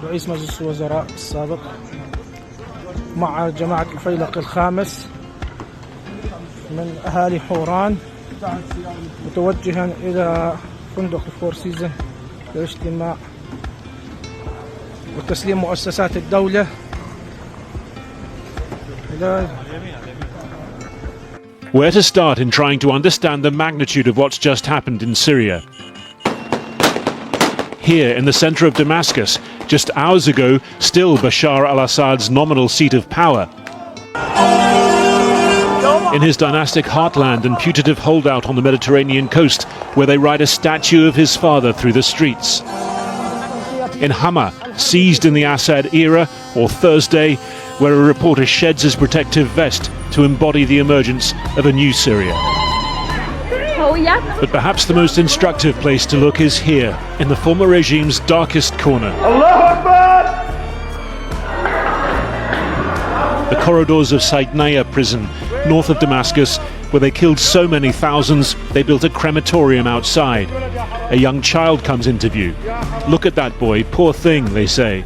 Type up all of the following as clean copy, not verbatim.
رئيس مجلس الوزراء السابق مع جماعة الفيلق الخامس من أهالي حوران متوجها إلى فندق الفور سيزن للاجتماع وتسليم مؤسسات الدولة إلى Where to start in trying to understand the magnitude of what's just happened in Syria? Here in the center of Damascus, just hours ago, still Bashar al-Assad's nominal seat of power. In his dynastic heartland and putative holdout on the Mediterranean coast, where they ride a statue of his father through the streets. In Hama, seized in the Assad era, or Thursday, where a reporter sheds his protective vest to embody the emergence of a new Syria. But perhaps the most instructive place to look is here, in the former regime's darkest corner. The corridors of Saidnaya prison, north of Damascus, where they killed so many thousands, they built a crematorium outside. A young child comes into view. Look at that boy, poor thing, they say.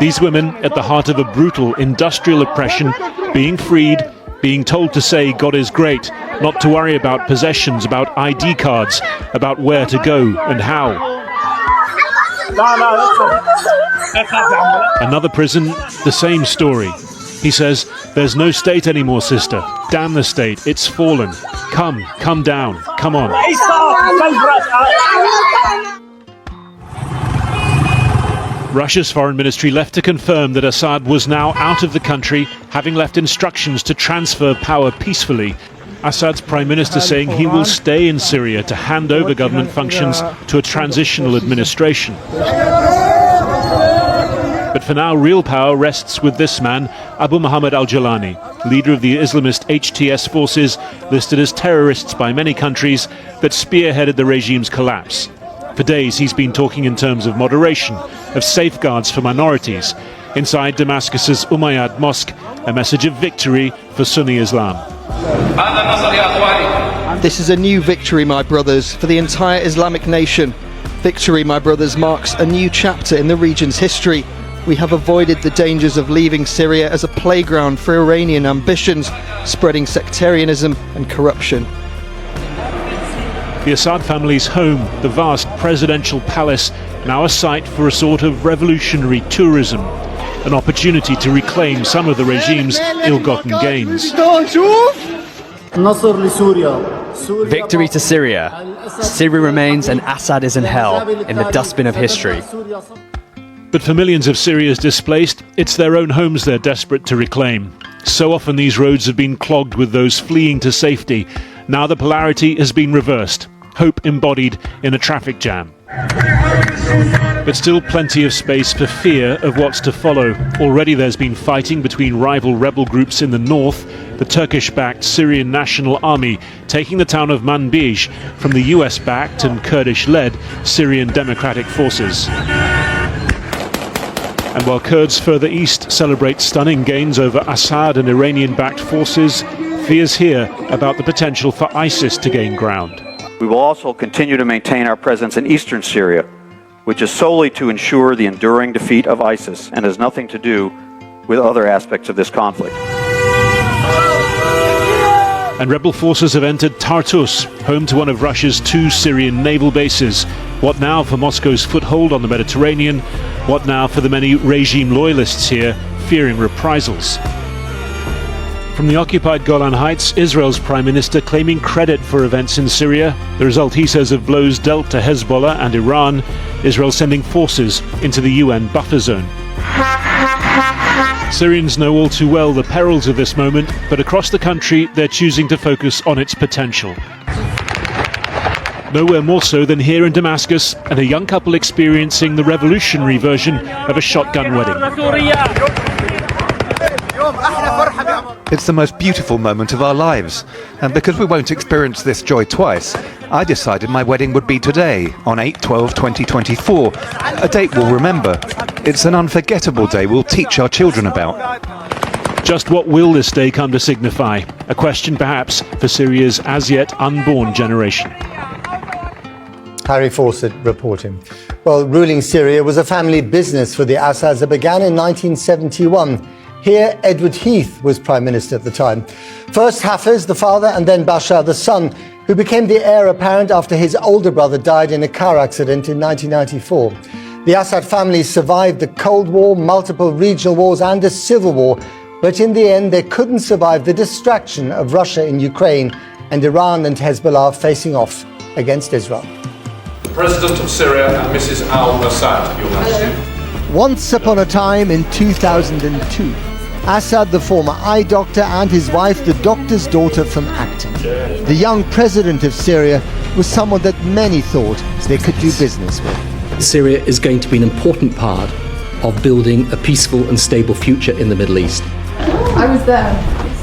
These women, at the heart of a brutal industrial oppression, being freed, being told to say God is great, not to worry about possessions, about ID cards, about where to go and how. Another prison, the same story. He says, there's no state anymore, sister. Damn the state, it's fallen. Come down, come on. Russia's foreign ministry left to confirm that Assad was now out of the country, having left instructions to transfer power peacefully. Assad's prime minister saying he will stay in Syria to hand over government functions to a transitional administration. But for now, real power rests with this man, Abu Muhammad al-Jalani, leader of the Islamist HTS forces, listed as terrorists by many countries, that spearheaded the regime's collapse. For days he's been talking in terms of moderation, of safeguards for minorities. Inside Damascus's Umayyad Mosque, a message of victory for Sunni Islam. This is a new victory, my brothers, for the entire Islamic nation. Victory, my brothers, marks a new chapter in the region's history. We have avoided the dangers of leaving Syria as a playground for Iranian ambitions, spreading sectarianism and corruption. The Assad family's home, the vast presidential palace, now a site for a sort of revolutionary tourism, an opportunity to reclaim some of the regime's ill-gotten gains. Victory to Syria. Syria remains and Assad is in hell, in the dustbin of history. But for millions of Syria's displaced, it's their own homes they're desperate to reclaim. So often these roads have been clogged with those fleeing to safety. Now the polarity has been reversed, hope embodied in a traffic jam. But still plenty of space for fear of what's to follow. Already there's been fighting between rival rebel groups in the north, the Turkish-backed Syrian National Army taking the town of Manbij from the US-backed and Kurdish-led Syrian Democratic Forces. And while Kurds further east celebrate stunning gains over Assad and Iranian-backed forces, fears here about the potential for ISIS to gain ground. We will also continue to maintain our presence in eastern Syria, which is solely to ensure the enduring defeat of ISIS and has nothing to do with other aspects of this conflict. And rebel forces have entered Tartus, home to one of Russia's 2 Syrian naval bases. What now for Moscow's foothold on the Mediterranean? What now for the many regime loyalists here, fearing reprisals? From the occupied Golan Heights, Israel's prime minister claiming credit for events in Syria. The result, he says, of blows dealt to Hezbollah and Iran. Israel sending forces into the UN buffer zone. Syrians know all too well the perils of this moment, but across the country they're choosing to focus on its potential. Nowhere more so than here in Damascus, and a young couple experiencing the revolutionary version of a shotgun wedding. It's the most beautiful moment of our lives, and because we won't experience this joy twice, I decided my wedding would be today, on 8/12/2024, a date we'll remember. It's an unforgettable day we'll teach our children about. Just what will this day come to signify? A question perhaps for Syria's as yet unborn generation. Harry Fawcett reporting. Well, ruling Syria was a family business for the Assads that began in 1971. Here, Edward Heath was Prime Minister at the time. First Hafez, the father, and then Bashar, the son, who became the heir apparent after his older brother died in a car accident in 1994. The Assad family survived the Cold War, multiple regional wars, and a civil war, but in the end, they couldn't survive the distraction of Russia in Ukraine and Iran and Hezbollah facing off against Israel. The President of Syria and Mrs. al-Assad, Your Majesty. Once upon a time in 2002, Assad, the former eye doctor, and his wife, the doctor's daughter from acting. The young president of Syria was someone that many thought they could do business with. Syria is going to be an important part of building a peaceful and stable future in the Middle East. I was there.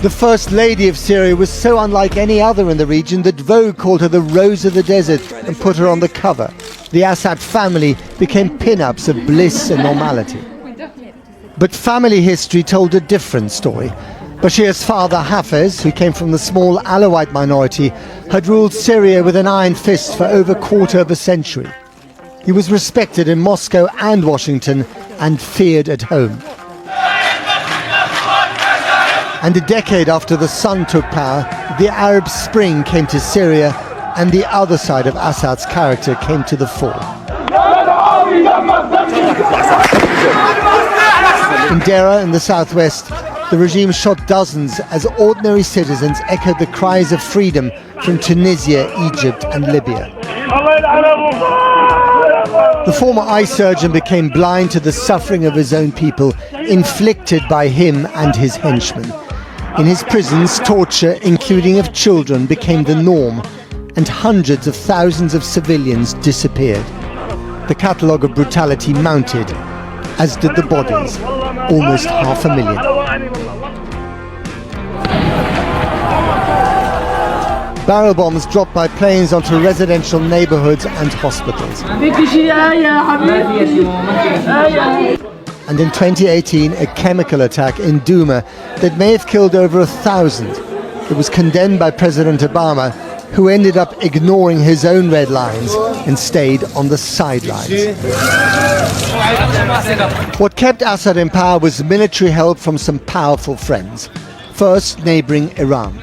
The First Lady of Syria was so unlike any other in the region that Vogue called her the Rose of the Desert and put her on the cover. The Assad family became pin-ups of bliss and normality. But family history told a different story. Bashir's father, Hafez, who came from the small Alawite minority, had ruled Syria with an iron fist for over a quarter of a century. He was respected in Moscow and Washington and feared at home. And a decade after the son took power, the Arab Spring came to Syria and the other side of Assad's character came to the fore. In Deraa in the southwest, the regime shot dozens as ordinary citizens echoed the cries of freedom from Tunisia, Egypt and Libya. The former eye surgeon became blind to the suffering of his own people, inflicted by him and his henchmen. In his prisons, torture, including of children, became the norm, and hundreds of thousands of civilians disappeared. The catalogue of brutality mounted, as did the bodies, almost 500,000. Barrel bombs dropped by planes onto residential neighborhoods and hospitals. And in 2018, a chemical attack in Douma that may have killed over 1,000. It was condemned by President Obama, who ended up ignoring his own red lines and stayed on the sidelines. What kept Assad in power was military help from some powerful friends. First, neighboring Iran.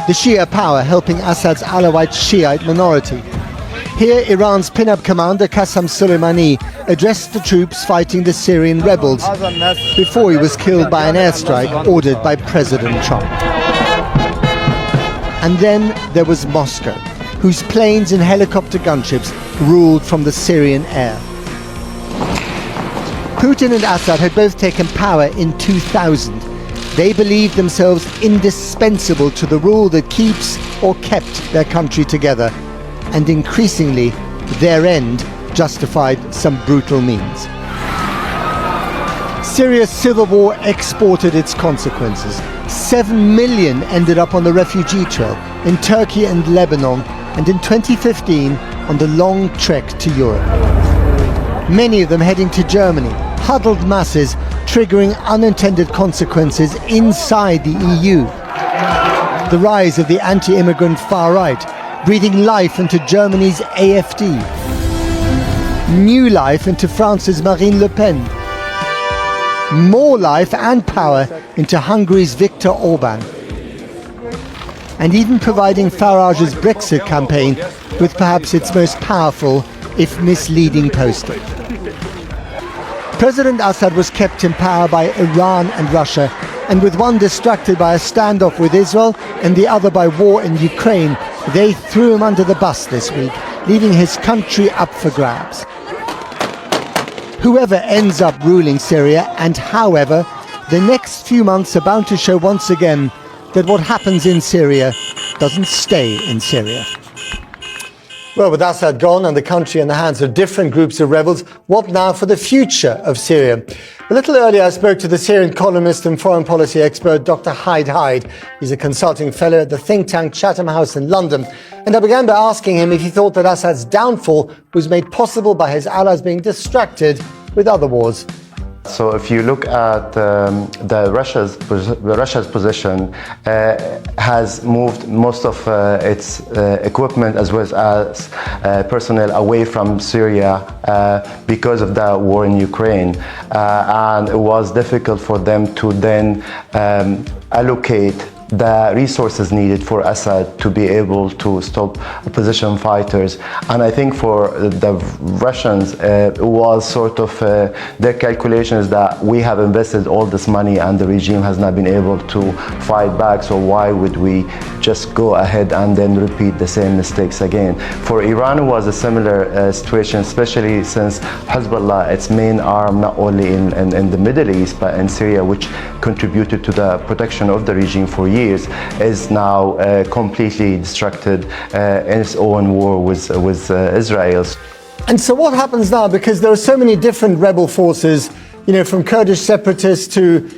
The Shia power helping Assad's Alawite Shiite minority. Here, Iran's pin-up commander Qasem Soleimani addressed the troops fighting the Syrian rebels before he was killed by an airstrike ordered by President Trump. And then there was Moscow, whose planes and helicopter gunships ruled from the Syrian air. Putin and Assad had both taken power in 2000. They believed themselves indispensable to the rule that keeps or kept their country together. And increasingly, their end justified some brutal means. Syria's civil war exported its consequences. 7 million ended up on the refugee trail in Turkey and Lebanon, and in 2015 on the long trek to Europe. Many of them heading to Germany, huddled masses triggering unintended consequences inside the EU. The rise of the anti-immigrant far right, breathing life into Germany's AfD. New life into France's Marine Le Pen. More life and power into Hungary's Viktor Orban. And even providing Farage's Brexit campaign with perhaps its most powerful, if misleading, poster. President Assad was kept in power by Iran and Russia, and with one distracted by a standoff with Israel and the other by war in Ukraine, they threw him under the bus this week, leaving his country up for grabs. Whoever ends up ruling Syria, and however, the next few months are bound to show once again that what happens in Syria doesn't stay in Syria. Well, with Assad gone and the country in the hands of different groups of rebels, what now for the future of Syria? A little earlier, I spoke to the Syrian columnist and foreign policy expert, Dr. Hyde. He's a consulting fellow at the think tank Chatham House in London. And I began by asking him if he thought that Assad's downfall was made possible by his allies being distracted with other wars. So if you look at Russia's position has moved most of its equipment as well as personnel away from Syria because of the war in Ukraine, and it was difficult for them to then allocate the resources needed for Assad to be able to stop opposition fighters. And I think for the Russians, it was sort of their calculations that we have invested all this money and the regime has not been able to fight back, so why would we just go ahead and then repeat the same mistakes again? For Iran, it was a similar situation, especially since Hezbollah, its main arm, not only in the Middle East, but in Syria, which contributed to the protection of the regime for years, is now completely distracted in its own war with Israel. And so what happens now? Because there are so many different rebel forces, from Kurdish separatists to,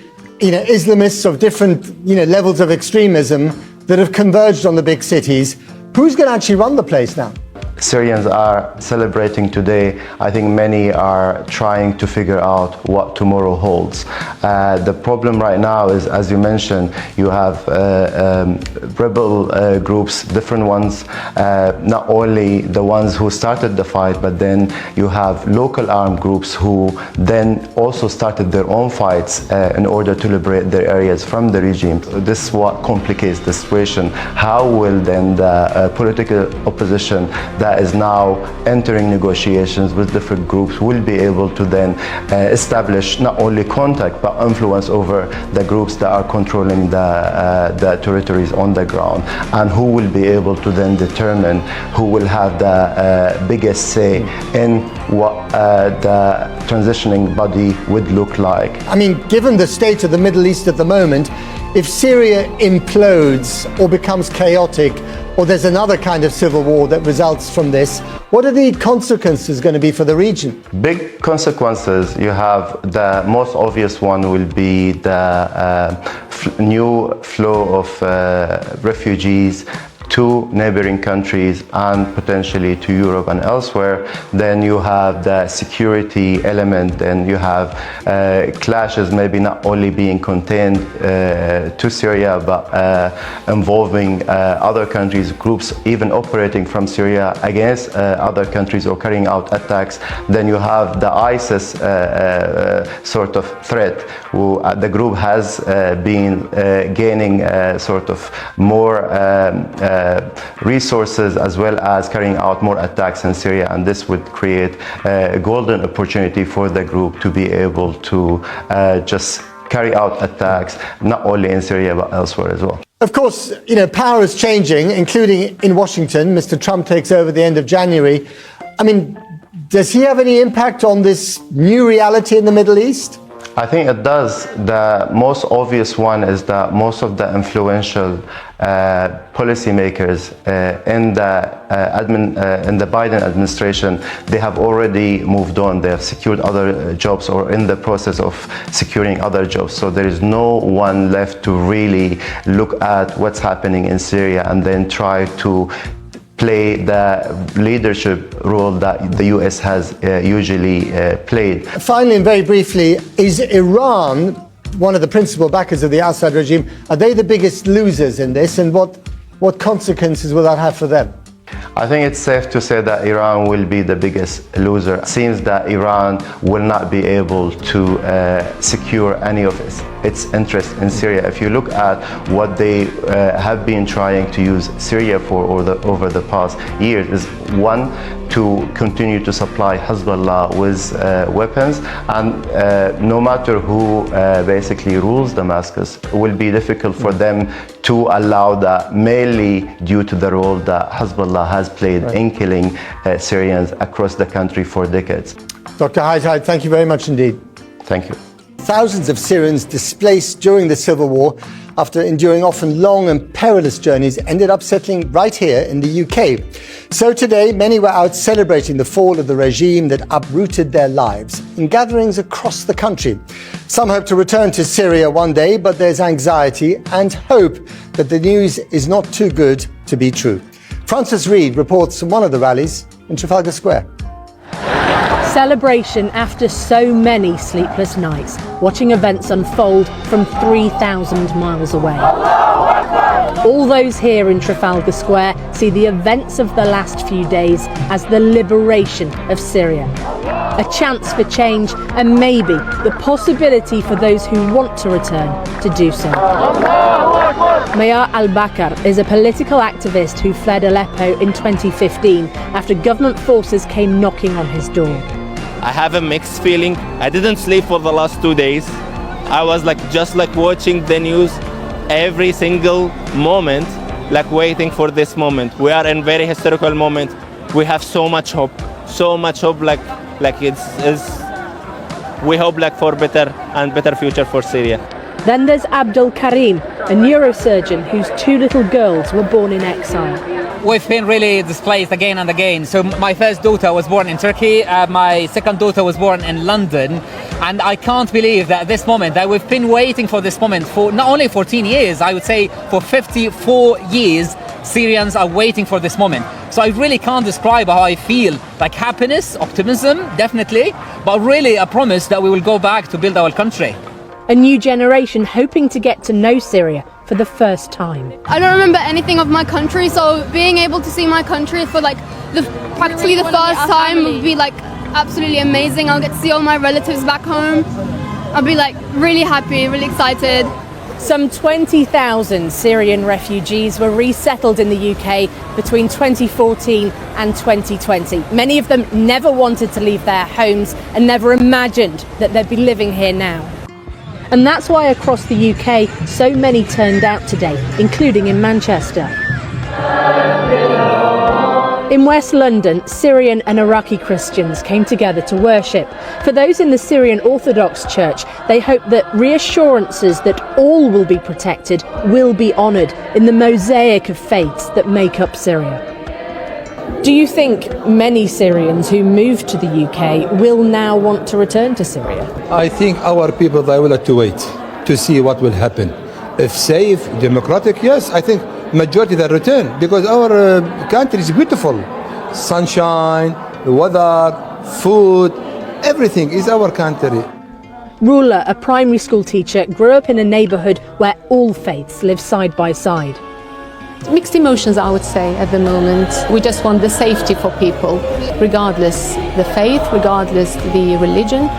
Islamists of different, levels of extremism that have converged on the big cities. Who's going to actually run the place now? Syrians are celebrating today. I think many are trying to figure out what tomorrow holds. The problem right now is, as you mentioned, you have rebel groups, different ones, not only the ones who started the fight, but then you have local armed groups who then also started their own fights in order to liberate their areas from the regime. This is what complicates the situation. How will then the political opposition that is now entering negotiations with different groups will be able to then establish not only contact but influence over the groups that are controlling the territories on the ground, and who will be able to then determine who will have the biggest say in what the transitioning body would look like. I mean, given the state of the Middle East at the moment, if Syria implodes or becomes chaotic, or there's another kind of civil war that results from this, what are the consequences going to be for the region? Big consequences. You have the most obvious one will be the new flow of refugees to neighboring countries and potentially to Europe and elsewhere. Then you have the security element, and you have clashes maybe not only being contained to Syria, but involving other countries, groups even operating from Syria against other countries or carrying out attacks. Then you have the ISIS sort of threat, who the group has been gaining sort of more resources as well as carrying out more attacks in Syria, and this would create a golden opportunity for the group to be able to just carry out attacks not only in Syria but elsewhere as well. Of course, power is changing, including in Washington. Mr. Trump takes over the end of January. I mean, does he have any impact on this new reality in the Middle East? I think it does. The most obvious one is that most of the influential policymakers in the Biden administration, they have already moved on. They have secured other jobs or in the process of securing other jobs. So there is no one left to really look at what's happening in Syria and then try to play the leadership role that the US has usually played. Finally, and very briefly, is Iran one of the principal backers of the Assad regime? Are they the biggest losers in this, and what consequences will that have for them? I think it's safe to say that Iran will be the biggest loser. It seems that Iran will not be able to secure any of its interests in Syria. If you look at what they have been trying to use Syria for over the past years, is one, to continue to supply Hezbollah with weapons, and no matter who basically rules Damascus, it will be difficult for them to allow that, mainly due to the role that Hezbollah has played in killing Syrians across the country for decades. Dr. Haidai, thank you very much indeed. Thank you. Thousands of Syrians displaced during the civil war, after enduring often long and perilous journeys, ended up settling right here in the UK. So today, many were out celebrating the fall of the regime that uprooted their lives in gatherings across the country. Some hope to return to Syria one day, but there's anxiety and hope that the news is not too good to be true. Francis Reid reports from one of the rallies in Trafalgar Square. Celebration after so many sleepless nights, watching events unfold from 3,000 miles away. All those here in Trafalgar Square see the events of the last few days as the liberation of Syria. A chance for change and maybe the possibility for those who want to return to do so. Mayar al-Bakr is a political activist who fled Aleppo in 2015 after government forces came knocking on his door. I have a mixed feeling. I didn't sleep for the last 2 days. I was just watching the news every single moment, waiting for this moment. We are in a very historical moment. We have so much hope, we hope for better future for Syria. Then there's Abdul Karim, a neurosurgeon whose 2 little girls were born in exile. We've been really displaced again and again. So my first daughter was born in Turkey, my second daughter was born in London, and I can't believe that at this moment, that we've been waiting for this moment for not only 14 years, I would say for 54 years, Syrians are waiting for this moment. So I really can't describe how I feel, happiness, optimism, definitely, but really a promise that we will go back to build our country. A new generation hoping to get to know Syria for the first time. I don't remember anything of my country, so being able to see my country for practically the first time would be absolutely amazing. I'll get to see all my relatives back home. I'll be really happy, really excited. Some 20,000 Syrian refugees were resettled in the UK between 2014 and 2020. Many of them never wanted to leave their homes and never imagined that they'd be living here now. And that's why across the UK, so many turned out today, including in Manchester. In West London, Syrian and Iraqi Christians came together to worship. For those in the Syrian Orthodox Church, they hope that reassurances that all will be protected will be honoured in the mosaic of faiths that make up Syria. Do you think many Syrians who moved to the UK will now want to return to Syria? I think our people, they will have to wait to see what will happen. If safe, democratic, yes, I think majority that return because our country is beautiful. Sunshine, weather, food, everything is our country. Rula, a primary school teacher, grew up in a neighbourhood where all faiths live side by side. Mixed emotions, I would say, at the moment. We just want the safety for people, regardless the faith, regardless the religion,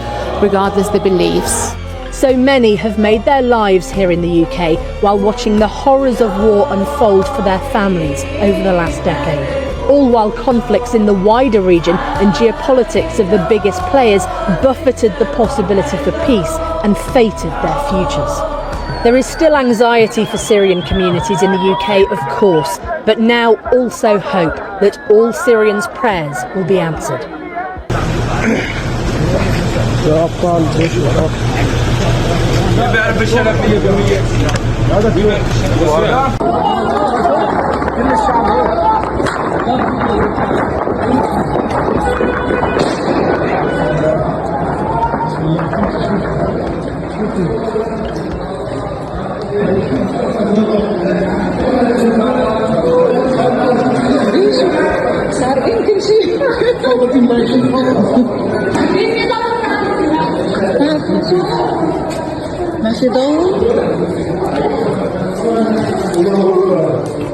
regardless the beliefs. So many have made their lives here in the UK while watching the horrors of war unfold for their families over the last decade. All while conflicts in the wider region and geopolitics of the biggest players buffeted the possibility for peace and fated their futures. There is still anxiety for Syrian communities in the UK, of course, but now also hope that all Syrians' prayers will be answered.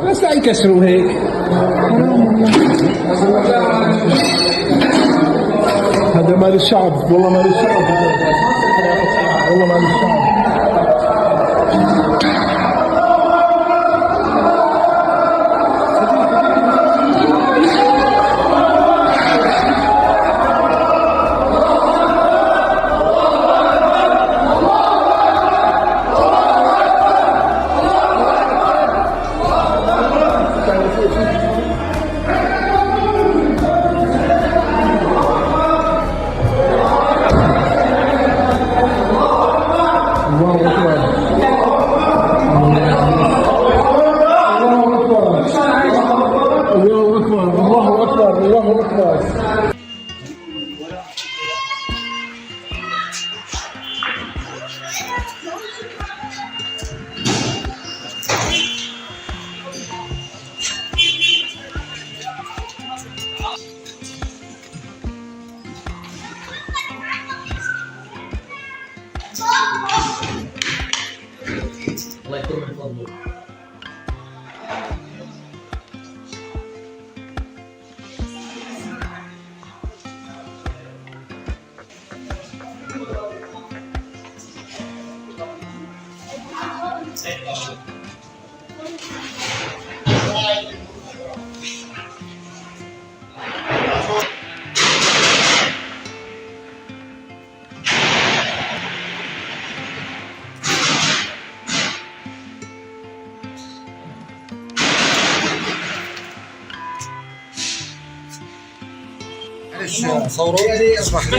بس لا يكسروا هيك هذا مال الشعب والله مال الشعب والله مال الشعب معلش صوروا اسمح لي.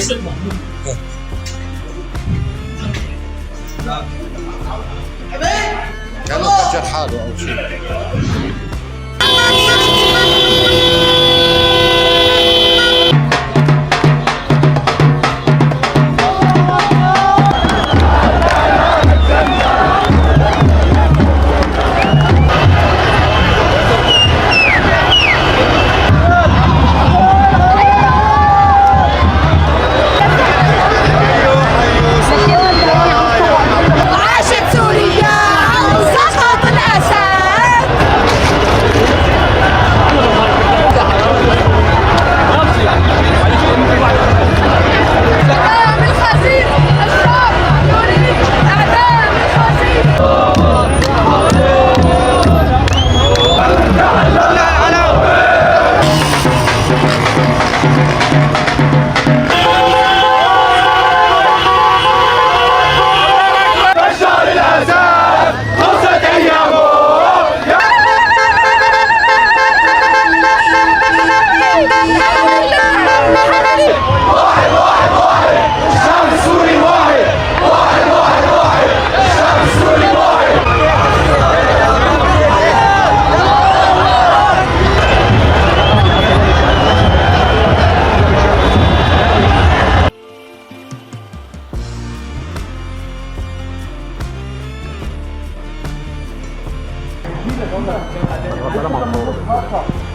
يلا فجر حاله او شيء.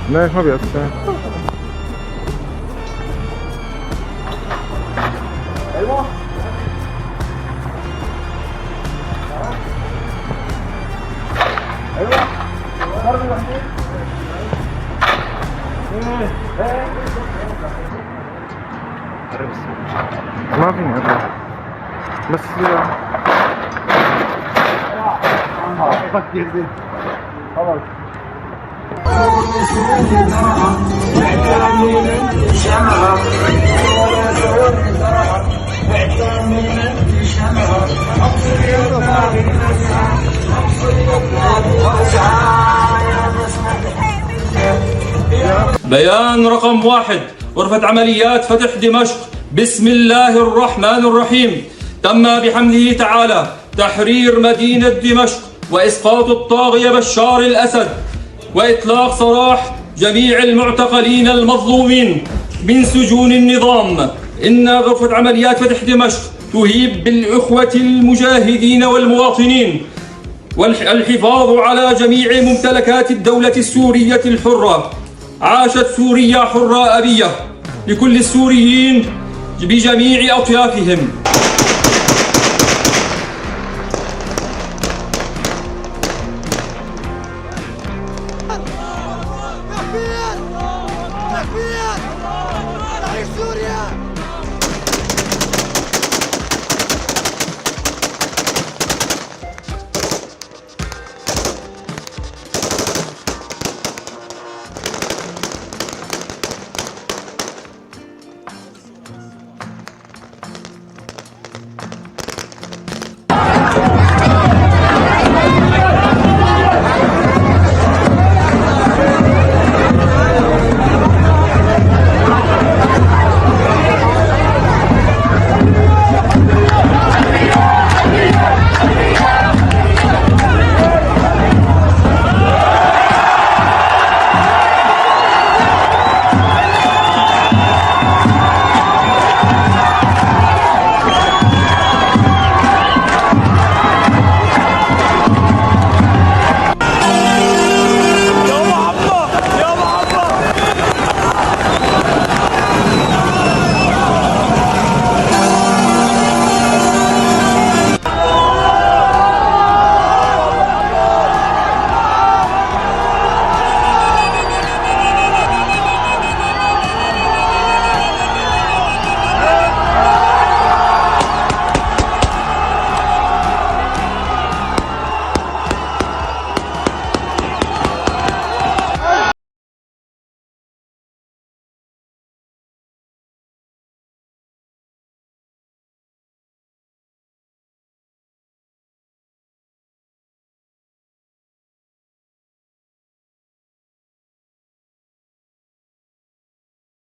لا ما بيأثر. ايوه ايوه ما في هذا بس خلاص. بيان رقم 1: غرفة عمليات فتح دمشق. بسم الله الرحمن الرحيم. تم بحمده تعالى تحرير مدينة دمشق وإسقاط الطاغية بشار الأسد وإطلاق سراح جميع المعتقلين المظلومين من سجون النظام. إن غرفة عمليات فتح دمشق تهيب بالإخوة المجاهدين والمواطنين والحفاظ على جميع ممتلكات الدولة السورية الحرة. عاشت سوريا حرة أبية لكل السوريين بجميع أطيافهم.